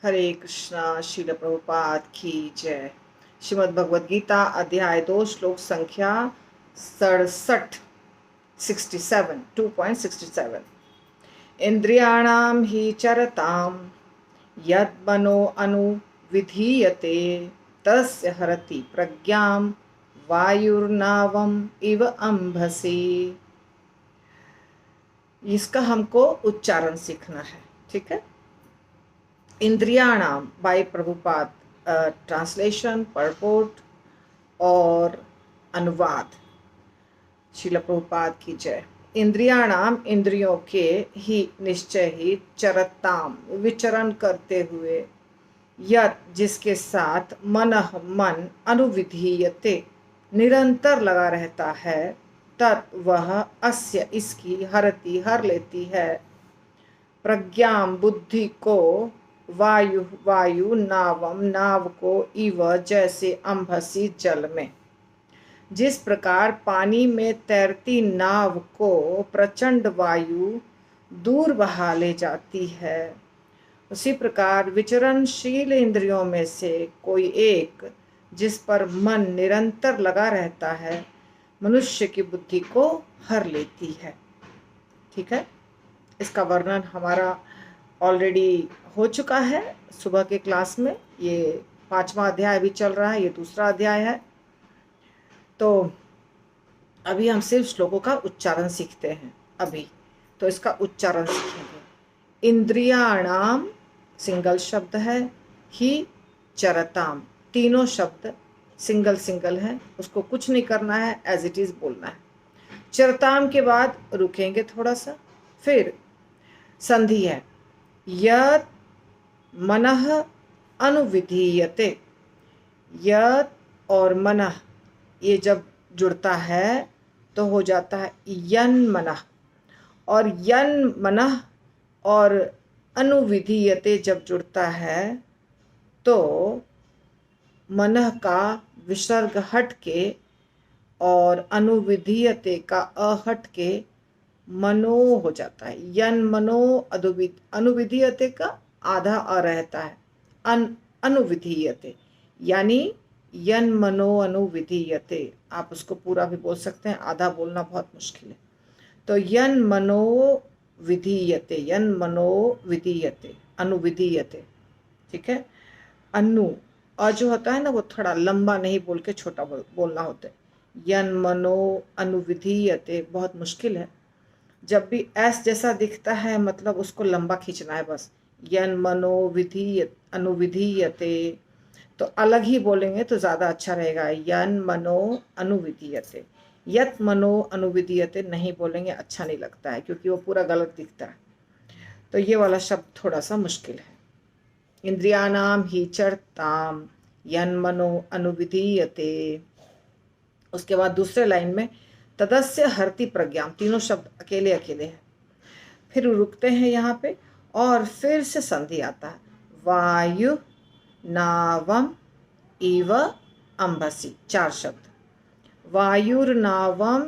हरे कृष्णा। श्रील प्रभुपाद की जय। श्रीमद् भगवद गीता अध्याय 2 श्लोक संख्या 67 67 2.67। इंद्रियाणाम हि चरताम यद्मनो अनुविधीयते तस्य हरति प्रज्ञाम वायुर्नावम इव अंभसी। इसका हमको उच्चारण सीखना है, ठीक है। इंद्रियाणाम बाय प्रभुपाद, ट्रांसलेशन, परपोर्ट और अनुवाद। श्रील प्रभुपाद की जय। इंद्रियाणाम इंद्रियों के ही निश्चय ही चरताम विचरण करते हुए, यत जिसके साथ मन अनुविधीयते निरंतर लगा रहता है, तत् वह अस्य इसकी हरति हर लेती है, प्रज्ञाम बुद्धि को, वायु नावम नाव को, इव जैसे अंभसी जल में। जिस प्रकार पानी में तैरती नाव को प्रचंड वायु दूर बहा ले जाती है, उसी प्रकार विचरणशील इंद्रियों में से कोई एक जिस पर मन निरंतर लगा रहता है, मनुष्य की बुद्धि को हर लेती है। ठीक है। इसका वर्णन हमारा ऑलरेडी हो चुका है सुबह के क्लास में। ये 5वां अध्याय भी चल रहा है, ये दूसरा अध्याय है। तो अभी हम सिर्फ श्लोकों का उच्चारण सीखते हैं अभी। तो इसका उच्चारण सीखेंगे। इंद्रियाणाम सिंगल शब्द है, ही चरताम तीनों शब्द सिंगल सिंगल है, उसको कुछ नहीं करना है, एज इट इज बोलना है। चरताम के बाद रुकेंगे थोड़ा सा, फिर संधि है यत् मनः अनुविधीयते। यत् और मनः ये जब जुड़ता है तो हो जाता है यन मनः, और यन मनः और अनुविधीयते जब जुड़ता है तो मनः का विसर्ग हट के और अनुविधीयते का अ हट के मनो हो जाता है। यन मनो अनुविधीयते का आधा अ रहता है, अनुविधीयते, यानी यन मनो अनुविधीयते। आप उसको पूरा भी बोल सकते हैं, आधा बोलना बहुत मुश्किल है। तो यन मनो विधीयते, यन मनो विधीयते, अनुविधीयते। ठीक है। अनु अ जो होता है ना, वो थोड़ा लंबा नहीं बोल के छोटा बोलना होता है। यन मनो अनुविधीयते बहुत मुश्किल है। जब भी एस जैसा दिखता है मतलब उसको लंबा खींचना है बस। यन मनो अनुविधीयते, तो अलग ही बोलेंगे तो ज़्यादा अच्छा रहेगा। यन मनो अनुविधीयते, यत मनो अनुविधीयते नहीं बोलेंगे, अच्छा नहीं लगता है क्योंकि वो पूरा गलत दिखता है। तो ये वाला शब्द थोड़ा सा मुश्किल है। इंद्रियाणाम ही चरताम यन मनो अनुविधीयते। उसके बाद दूसरे लाइन में तदस्य हरति प्रज्ञाम, तीनों शब्द अकेले अकेले हैं। फिर रुकते हैं यहाँ पे और फिर से संधि आता है वायु नावम इव अंभसी, 4 शब्द। वायुर्नावम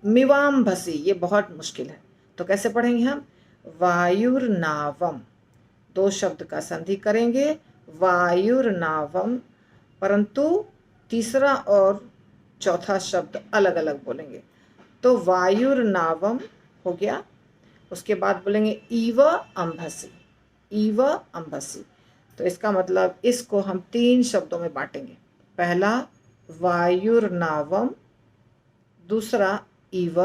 मिवाम्भसी, ये बहुत मुश्किल है। तो कैसे पढ़ेंगे हम? वायुर्नावम, 2 शब्द का संधि करेंगे, वायुर्नावम, परंतु तीसरा और चौथा शब्द अलग अलग बोलेंगे। तो वायुर्नावम हो गया। उसके बाद बोलेंगे इव अंभसी, इव अंभसी। तो इसका मतलब इसको हम 3 शब्दों में बांटेंगे। पहला वायुर्नावम, दूसरा इव,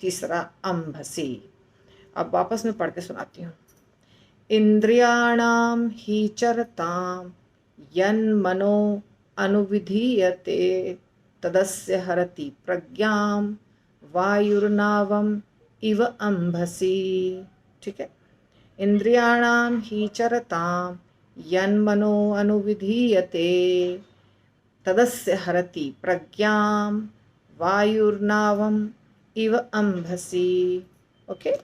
तीसरा अंभसी। अब वापस में पढ़ के सुनाती हूँ। इंद्रियाणाम ही चरताम यन मनो अनुविधीयते तदस्य हरति प्रज्ञाम वायुर्नावम इव अंभसी। ठीक है। इंद्रियाणाम ही चरताम यन मनो अनुविधीयते तदस्य हरति प्रज्ञाम वायुर्नावम इव अंभसी। ओके।